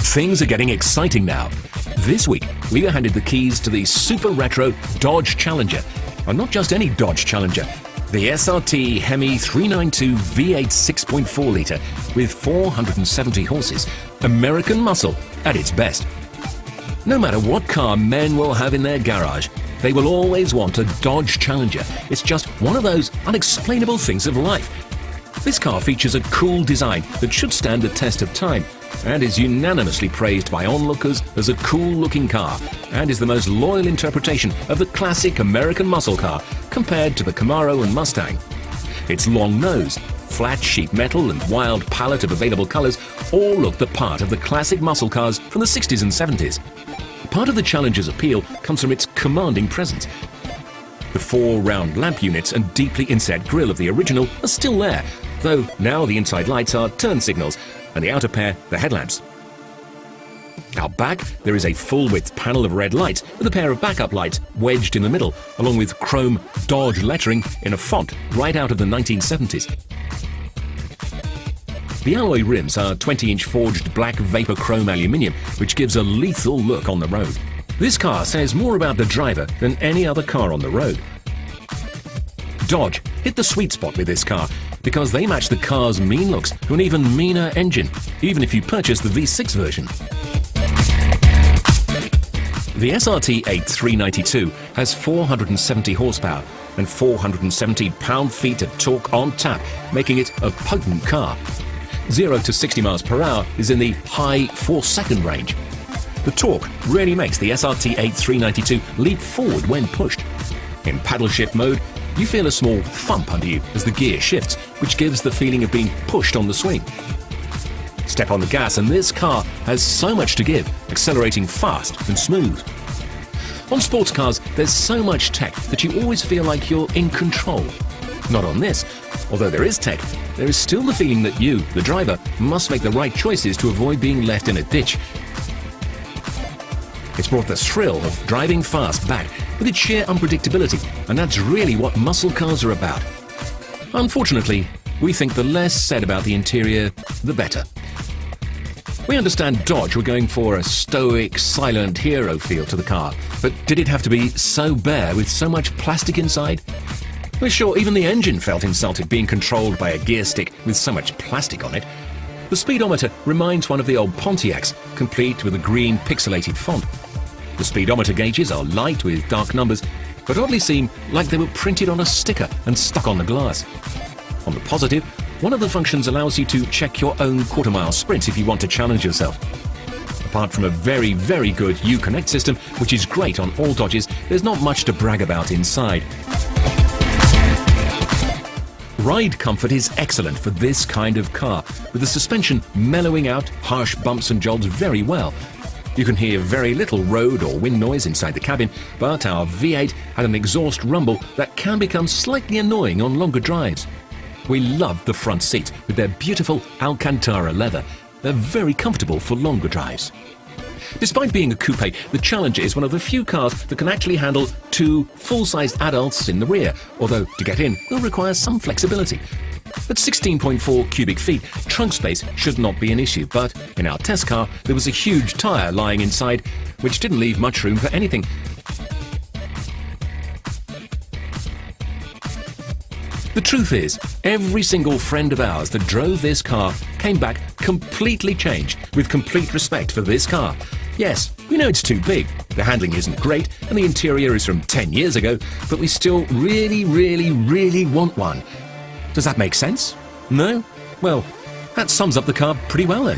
Things are getting exciting now. This week, we were handed the keys to the super retro Dodge Challenger. And not just any Dodge Challenger. The SRT Hemi 392 V8 6.4 litre with 470 horses. American muscle at its best. No matter what car men will have in their garage, they will always want a Dodge Challenger. It's just one of those unexplainable things of life. This car features a cool design that should stand the test of time and is unanimously praised by onlookers as a cool-looking car and is the most loyal interpretation of the classic American muscle car compared to the Camaro and Mustang. Its long nose, flat sheet metal and wild palette of available colors all look the part of the classic muscle cars from the 60s and 70s. Part of the Challenger's appeal comes from its commanding presence. The four round lamp units and deeply inset grille of the original are still there, though now the inside lights are turn signals and the outer pair the headlamps. Out back, there is a full-width panel of red lights with a pair of backup lights wedged in the middle, along with chrome Dodge lettering in a font right out of the 1970s. The alloy rims are 20-inch forged black vapor chrome aluminium, which gives a lethal look on the road. This car says more about the driver than any other car on the road. Dodge hit the sweet spot with this car because they match the car's mean looks to an even meaner engine, even if you purchase the V6 version. The SRT 8392 has 470 horsepower and 470 pound-feet of torque on tap, making it a potent car. 0 to 60 miles per hour is in the high 4-second range. The torque really makes the SRT 8392 leap forward when pushed. In paddle shift mode, you feel a small thump under you as the gear shifts, which gives the feeling of being pushed on the swing. Step on the gas and this car has so much to give, accelerating fast and smooth. On sports cars, there's so much tech that you always feel like you're in control. Not on this. Although there is tech, there is still the feeling that you, the driver, must make the right choices to avoid being left in a ditch. It's brought the thrill of driving fast back with its sheer unpredictability, and that's really what muscle cars are about. Unfortunately, we think the less said about the interior, the better. We understand Dodge were going for a stoic, silent hero feel to the car, but did it have to be so bare with so much plastic inside? We're sure even the engine felt insulted being controlled by a gear stick with so much plastic on it. The speedometer reminds one of the old Pontiacs, complete with a green pixelated font. The speedometer gauges are light with dark numbers, but oddly seem like they were printed on a sticker and stuck on the glass. On the positive, one of the functions allows you to check your own quarter-mile sprints if you want to challenge yourself. Apart from a very, very good Uconnect system, which is great on all Dodges, there's not much to brag about inside. Ride comfort is excellent for this kind of car, with the suspension mellowing out harsh bumps and jolts very well. You can hear very little road or wind noise inside the cabin, but our V8 had an exhaust rumble that can become slightly annoying on longer drives. We love the front seats with their beautiful Alcantara leather. They're very comfortable for longer drives. Despite being a coupe, the Challenger is one of the few cars that can actually handle two full-sized adults in the rear, although to get in will require some flexibility. At 16.4 cubic feet, trunk space should not be an issue, but in our test car there was a huge tyre lying inside, which didn't leave much room for anything. The truth is, every single friend of ours that drove this car came back completely changed, with complete respect for this car. Yes, we know it's too big, the handling isn't great, and the interior is from 10 years ago, but we still really, really, really want one. Does that make sense? No? Well, that sums up the car pretty well then.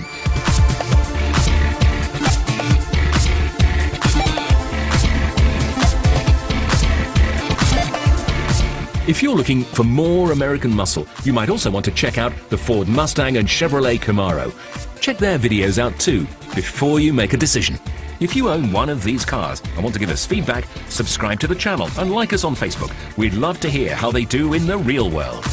If you're looking for more American muscle, you might also want to check out the Ford Mustang and Chevrolet Camaro. Check their videos out too, before you make a decision. If you own one of these cars and want to give us feedback, subscribe to the channel and like us on Facebook. We'd love to hear how they do in the real world.